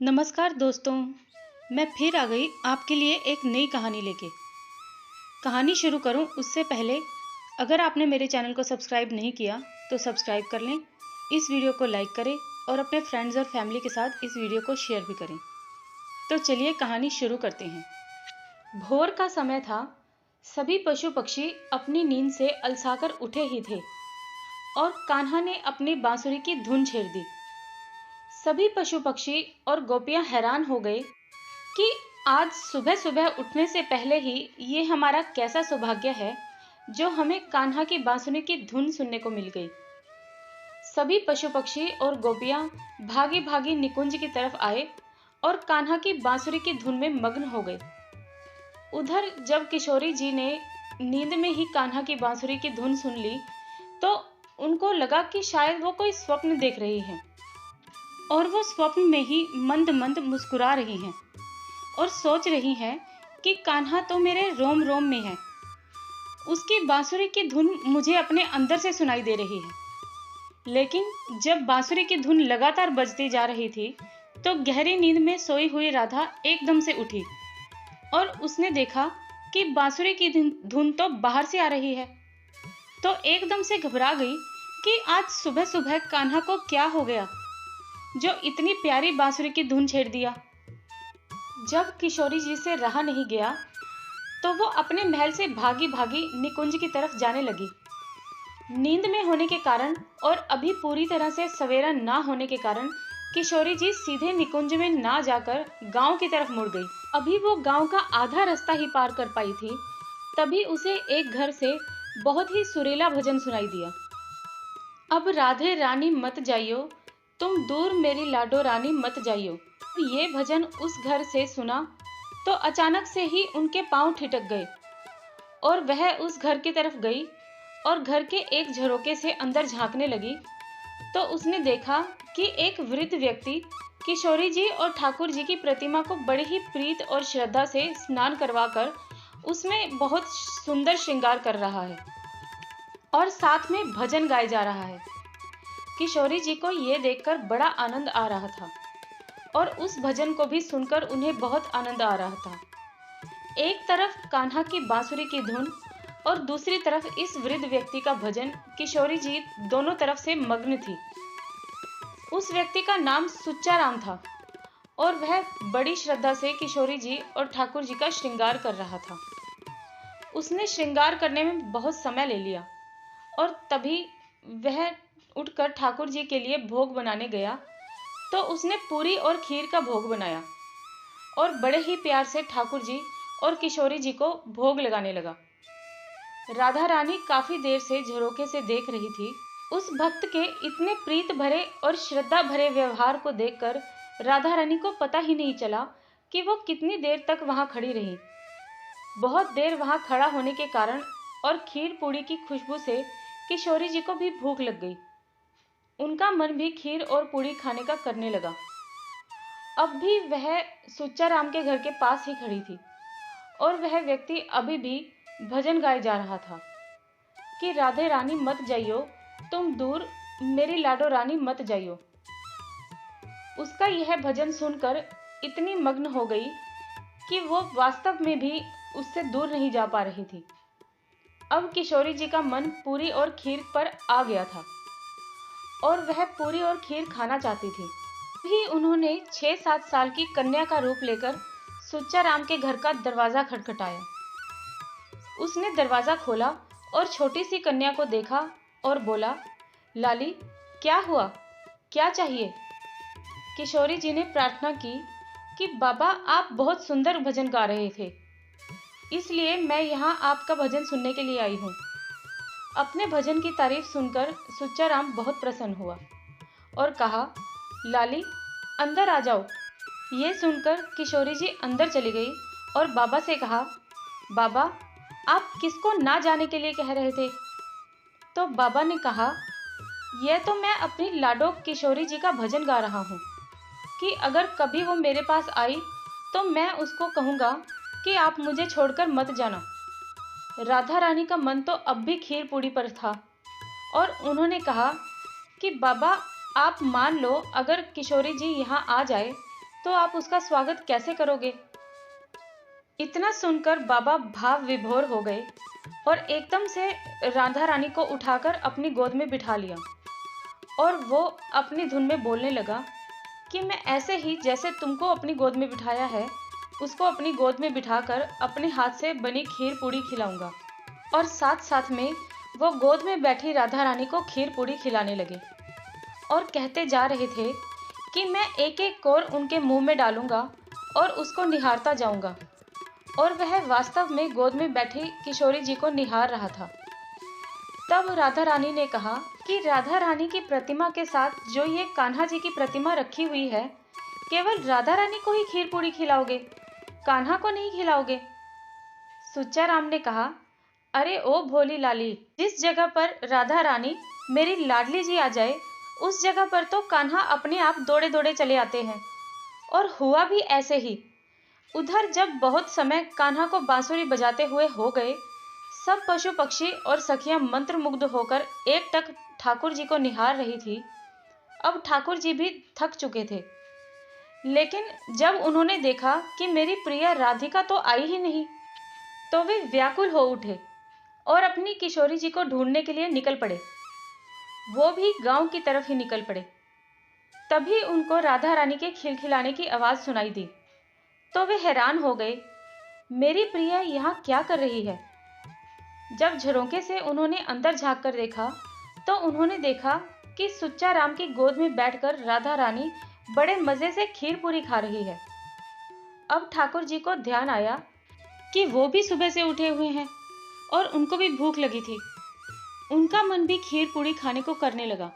नमस्कार दोस्तों, मैं फिर आ गई आपके लिए एक नई कहानी लेके। कहानी शुरू करूं उससे पहले अगर आपने मेरे चैनल को सब्सक्राइब नहीं किया तो सब्सक्राइब कर लें, इस वीडियो को लाइक करें और अपने फ्रेंड्स और फैमिली के साथ इस वीडियो को शेयर भी करें। तो चलिए कहानी शुरू करते हैं। भोर का समय था। सभी पशु पक्षी अपनी नींद से अलसाकर उठे ही थे और कान्हा ने अपनी बांसुरी की धुन छेड़ दी। सभी पशु पक्षी और गोपियां हैरान हो गए कि आज सुबह सुबह उठने से पहले ही ये हमारा कैसा सौभाग्य है जो हमें कान्हा की बांसुरी की धुन सुनने को मिल गई। सभी पशु पक्षी और गोपियां भागी भागी निकुंज की तरफ आए और कान्हा की बांसुरी की धुन में मग्न हो गए। उधर जब किशोरी जी ने नींद में ही कान्हा की बांसुरी की धुन सुन ली तो उनको लगा कि शायद वो कोई स्वप्न देख रही हैं और वो स्वप्न में ही मंद मंद मुस्कुरा रही हैं और सोच रही हैं कि कान्हा तो मेरे रोम रोम में है। उसकी बांसुरी की धुन मुझे अपने अंदर से सुनाई दे रही है। लेकिन जब बांसुरी की धुन लगातार बजती जा रही थी तो गहरी नींद में सोई हुई राधा एकदम से उठी और उसने देखा कि बांसुरी की धुन तो बाहर से आ रही है। तो एकदम से घबरा गई कि आज सुबह सुबह कान्हा को क्या हो गया जो इतनी प्यारी बांसुरी की धुन छेड़ दिया। जब किशोरी जी से रहा नहीं गया तो वो अपने महल से भागी भागी निकुंज की तरफ जाने लगी। नींद में होने के कारण और अभी पूरी तरह से सवेरा ना होने के कारण किशोरी जी सीधे निकुंज में ना जाकर गांव की तरफ मुड़ गई। अभी वो गांव का आधा रास्ता ही पार कर पाई थी, तभी उसे एक घर से बहुत ही सुरीला भजन सुनाई दिया। अब राधे रानी मत जाइयो, तुम दूर मेरी लाडो रानी मत जाइयो। ये भजन उस घर से सुना तो अचानक से ही उनके पांव ठिठक गए और वह उस घर की तरफ गई और घर के एक झरोके से अंदर झांकने लगी तो उसने देखा कि एक वृद्ध व्यक्ति किशोरी जी और ठाकुर जी की प्रतिमा को बड़े ही प्रीत और श्रद्धा से स्नान करवाकर उसमें बहुत सुंदर श्रृंगार कर रहा है और साथ में भजन गाया जा रहा है। किशोरी जी को यह देखकर बड़ा आनंद आ रहा था और उस भजन को भी सुनकर उन्हें बहुत आनंद आ रहा था। एक तरफ कान्हा की बांसुरी की धुन और दूसरी तरफ इस वृद्ध व्यक्ति का भजन। किशोरी जी दोनों तरफ से मग्न थी। उस व्यक्ति का नाम सुच्चा राम था और वह बड़ी श्रद्धा से किशोरी जी और ठाकुर जी का श्रृंगार कर रहा था। उसने श्रृंगार करने में बहुत समय ले लिया और तभी वह उठकर ठाकुर जी के लिए भोग बनाने गया तो उसने पूरी और खीर का भोग बनाया और बड़े ही प्यार से ठाकुर जी और किशोरी जी को भोग लगाने लगा। राधा रानी काफी देर से झरोके से देख रही थी। उस भक्त के इतने प्रीत भरे और श्रद्धा भरे व्यवहार को देखकर राधा रानी को पता ही नहीं चला कि वो कितनी देर तक वहां खड़ी रही। बहुत देर वहां खड़ा होने के कारण और खीर पूड़ी की खुशबू से किशोरी जी को भी भूख लग गई। उनका मन भी खीर और पूड़ी खाने का करने लगा। अब भी वह सुच्चा राम के घर के पास ही खड़ी थी और वह व्यक्ति अभी भी भजन गाए जा रहा था कि राधे रानी मत जाइयो, तुम दूर मेरी लाडो रानी मत जाइयो। उसका यह भजन सुनकर इतनी मग्न हो गई कि वो वास्तव में भी उससे दूर नहीं जा पा रही थी। अब किशोरी जी का मन पूरी और खीर पर आ गया था और वह पूरी और खीर खाना चाहती थी। भी उन्होंने 6-7 साल की कन्या का रूप लेकर सुच्चा राम के घर का दरवाजा खटखटाया। उसने दरवाजा खोला और छोटी सी कन्या को देखा और बोला, लाली क्या हुआ, क्या चाहिए? किशोरी जी ने प्रार्थना की कि बाबा आप बहुत सुंदर भजन गा रहे थे, इसलिए मैं यहाँ आपका भजन सुनने के लिए आई हूँ। अपने भजन की तारीफ सुनकर सुच्चा राम बहुत प्रसन्न हुआ और कहा, लाली अंदर आ जाओ। ये सुनकर किशोरी जी अंदर चली गई और बाबा से कहा, बाबा आप किसको ना जाने के लिए कह रहे थे? तो बाबा ने कहा, यह तो मैं अपनी लाडो किशोरी जी का भजन गा रहा हूँ कि अगर कभी वो मेरे पास आई तो मैं उसको कहूँगा कि आप मुझे छोड़कर मत जाना। राधा रानी का मन तो अब भी खीर पूड़ी पर था और उन्होंने कहा कि बाबा आप मान लो अगर किशोरी जी यहाँ आ जाए तो आप उसका स्वागत कैसे करोगे? इतना सुनकर बाबा भाव विभोर हो गए और एकदम से राधा रानी को उठाकर अपनी गोद में बिठा लिया और वो अपनी धुन में बोलने लगा कि मैं ऐसे ही जैसे तुमको अपनी गोद में बिठाया है, उसको अपनी गोद में बिठाकर अपने हाथ से बनी खीर पूड़ी खिलाऊंगा। और साथ साथ में वो गोद में बैठी राधा रानी को खीर पूड़ी खिलाने लगे और कहते जा रहे थे कि मैं एक एक कोर उनके मुंह में डालूंगा और उसको निहारता जाऊंगा। और वह वास्तव में गोद में बैठी किशोरी जी को निहार रहा था। तब राधा रानी ने कहा कि राधा रानी की प्रतिमा के साथ जो ये कान्हा जी की प्रतिमा रखी हुई है, केवल राधा रानी को ही खीर पूड़ी खिलाओगे, कान्हा को नहीं खिलाओगे? सुच्चा राम ने कहा, अरे ओ भोली लाली, जिस जगह पर राधा रानी मेरी लाडली जी आ जाए, उस जगह पर तो कान्हा अपने आप दौड़े दौड़े चले आते हैं। और हुआ भी ऐसे ही। उधर जब बहुत समय कान्हा को बांसुरी बजाते हुए हो गए, सब पशु पक्षी और सखियां मंत्रमुग्ध होकर एकटक ठाकुर जी को निहार रही थी। अब ठाकुर जी भी थक चुके थे, लेकिन जब उन्होंने देखा कि मेरी प्रिय राधिका तो आई ही नहीं, तो वे व्याकुल हो उठे और अपनी किशोरी जी को ढूंढने के लिए निकल पड़े। वो भी गांव की तरफ ही निकल पड़े। तभी उनको राधा रानी के खिलखिलाने की आवाज सुनाई दी, तो वे हैरान हो गए, मेरी प्रिय यहाँ क्या कर रही है? जब झरोके से उन्होंने अंदर झांक कर देखा, तो उन्होंने देखा कि सुच्चा राम की गोद में बैठकर राधा रानी बड़े मजे से खीर पूरी खा रही है। अब ठाकुर जी को ध्यान आया कि वो भी सुबह से उठे हुए हैं और उनको भी भूख लगी थी। उनका मन भी खीर पूरी खाने को करने लगा।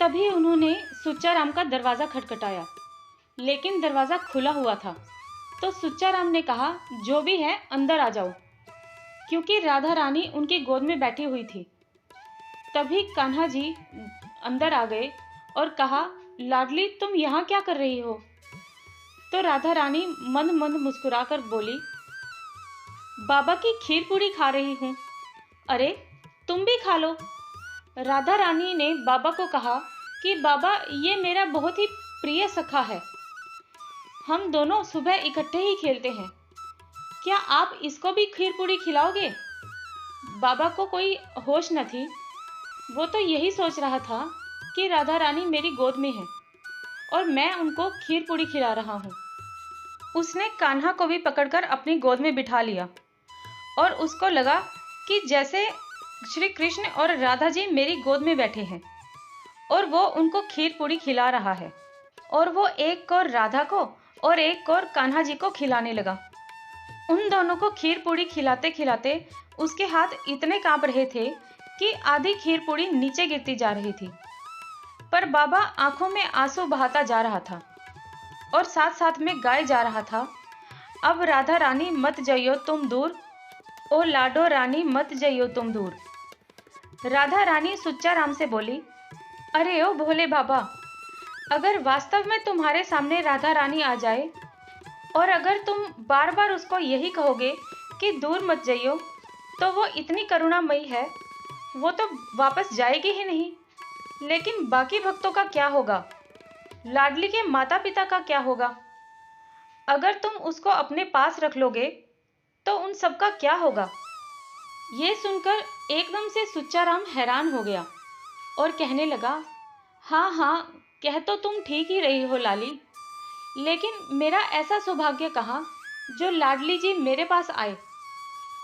तभी उन्होंने सुच्चा राम का दरवाजा खटखटाया, लेकिन दरवाजा खुला हुआ था। तो सुच्चा राम ने कहा, जो भी है अंदर आ जाओ, क्योंकि राधा रानी उनकी गोद में बैठी हुई थी। तभी कान्हा जी अंदर आ गए और कहा, लाडली तुम यहाँ क्या कर रही हो? तो राधा रानी मंद मंद मुस्कुराकर बोली, बाबा की खीर पूड़ी खा रही हूँ। अरे तुम भी खा लो। राधा रानी ने बाबा को कहा कि बाबा, ये मेरा बहुत ही प्रिय सखा है, हम दोनों सुबह इकट्ठे ही खेलते हैं, क्या आप इसको भी खीर पूड़ी खिलाओगे? बाबा को कोई होश न थी। वो तो यही सोच रहा था कि राधा रानी मेरी गोद में है और मैं उनको खीर पूड़ी खिला रहा हूँ। उसने कान्हा को भी पकड़कर अपनी गोद में बिठा लिया और उसको लगा कि जैसे श्री कृष्ण और राधा जी मेरी गोद में बैठे हैं और वो उनको खीर पूड़ी खिला रहा है। और वो एक कौर राधा को और एक कौर कान्हा जी को खिलाने लगा। उन दोनों को खीर पूड़ी खिलाते खिलाते उसके हाथ इतने कांप रहे थे कि आधी खीर पूड़ी नीचे गिरती जा रही थी। पर बाबा आंखों में आंसू बहाता जा रहा था और साथ साथ में गाए जा रहा था, अब राधा रानी मत जाइयो तुम दूर, ओ लाडो रानी मत जाइयो तुम दूर। राधा रानी सुच्चा राम से बोली, अरे ओ भोले बाबा, अगर वास्तव में तुम्हारे सामने राधा रानी आ जाए और अगर तुम बार बार उसको यही कहोगे कि दूर मत जाइयो, तो वो इतनी करुणामयी है, वो तो वापस जाएगी ही नहीं। लेकिन बाकी भक्तों का क्या होगा? लाडली के माता पिता का क्या होगा? अगर तुम उसको अपने पास रख लोगे तो उन सबका क्या होगा? ये सुनकर एकदम से सुच्चा राम हैरान हो गया और कहने लगा, हाँ हाँ, कह तो तुम ठीक ही रही हो लाली, लेकिन मेरा ऐसा सौभाग्य कहाँ जो लाडली जी मेरे पास आए,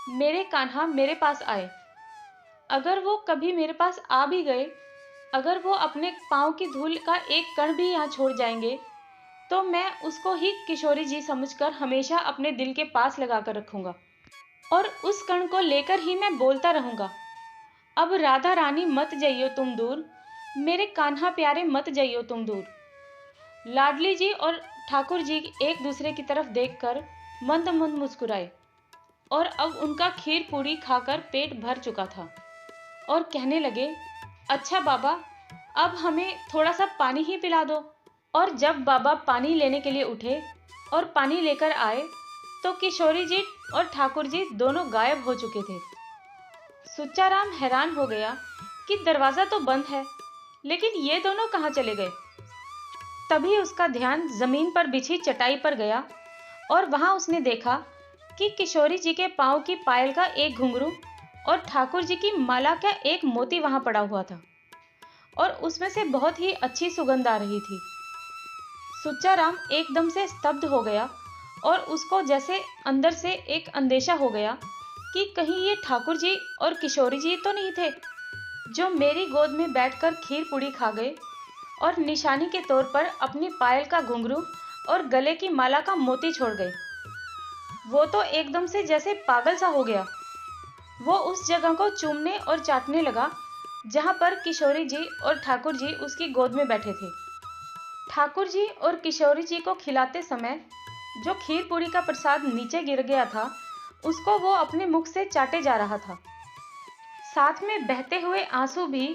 मेरे कान्हा मेरे पास आए। अगर वो कभी मेरे पास आ भी गए, अगर वो अपने पाँव की धूल का एक कण भी यहाँ छोड़ जाएंगे, तो मैं उसको ही किशोरी जी समझकर हमेशा अपने दिल के पास लगाकर रखूंगा और उस कण को लेकर ही मैं बोलता रहूंगा, अब राधा रानी मत जाइयो तुम दूर, मेरे कान्हा प्यारे मत जाइयो तुम दूर। लाडली जी और ठाकुर जी एक दूसरे की तरफ देखकर मंद मंद मुस्कुराए और अब उनका खीर पूड़ी खाकर पेट भर चुका था और कहने लगे, अच्छा बाबा, अब हमें थोड़ा सा पानी ही पिला दो। और जब बाबा पानी लेने के लिए उठे और पानी लेकर आए, तो किशोरी जी और ठाकुर जी दोनों गायब हो चुके थे। सुच्चा राम हैरान हो गया कि दरवाजा तो बंद है, लेकिन ये दोनों कहाँ चले गए। तभी उसका ध्यान जमीन पर बिछी चटाई पर गया और वहां उसने देखा कि किशोरी जी के पांव की पायल का एक घुंघरू और ठाकुर जी की माला का एक मोती वहां पड़ा हुआ था और उसमें से बहुत ही अच्छी सुगंध आ रही थी। सुच्चा राम एकदम से स्तब्ध हो गया और उसको जैसे अंदर से एक अंदेशा हो गया कि कहीं ये ठाकुर जी और किशोरी जी तो नहीं थे जो मेरी गोद में बैठकर खीर पूड़ी खा गए और निशानी के तौर पर अपनी पायल का घुंघरू और गले की माला का मोती छोड़ गए। वो तो एकदम से जैसे पागल सा हो गया। वो उस जगह को चूमने और चाटने लगा जहां पर किशोरी जी और ठाकुर जी उसकी गोद में बैठे थे। ठाकुर जी और किशोरी जी को खिलाते समय जो खीर पूड़ी का प्रसाद नीचे गिर गया था उसको वो अपने मुख से चाटे जा रहा था। साथ में बहते हुए आंसू भी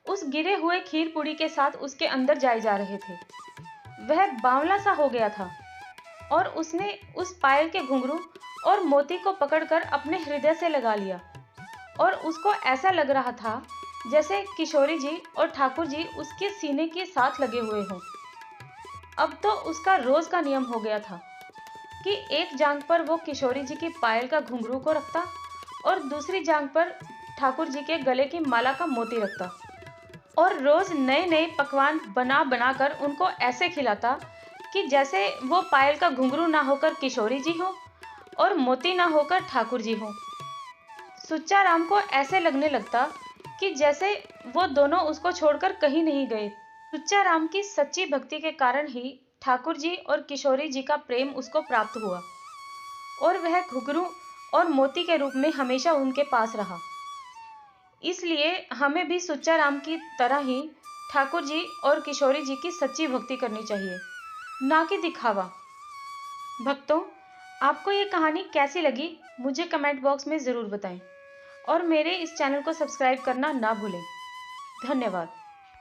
उस गिरे हुए खीर पूड़ी के साथ उसके अंदर जाए जा रहे थे। वह बावला सा हो गया था और उसने उस पायल के घुंघरू और मोती को पकड़कर अपने हृदय से लगा लिया और उसको ऐसा लग रहा था जैसे किशोरी जी और ठाकुर जी उसके सीने के साथ लगे हुए हों। अब तो उसका रोज का नियम हो गया था कि एक जांघ पर वो किशोरी जी की पायल का घुंघरू को रखता और दूसरी जांघ पर ठाकुर जी के गले की माला का मोती रखता और रोज नए नए पकवान बना बनाकर उनको ऐसे खिलाता कि जैसे वो पायल का घुंघरू ना होकर किशोरी जी हो और मोती ना होकर ठाकुर जी हो। सुच्चा राम को ऐसे लगने लगता कि जैसे वो दोनों उसको छोड़कर कहीं नहीं गए। सुच्चा राम की सच्ची भक्ति के कारण ही ठाकुर जी और किशोरी जी का प्रेम उसको प्राप्त हुआ और वह घुंघरू और मोती के रूप में हमेशा उनके पास रहा। इसलिए हमें भी सुच्चा राम की तरह ही ठाकुर जी और किशोरी जी की सच्ची भक्ति करनी चाहिए, ना कि दिखावा। भक्तों, आपको ये कहानी कैसी लगी मुझे कमेंट बॉक्स में ज़रूर बताएं और मेरे इस चैनल को सब्सक्राइब करना ना भूलें। धन्यवाद।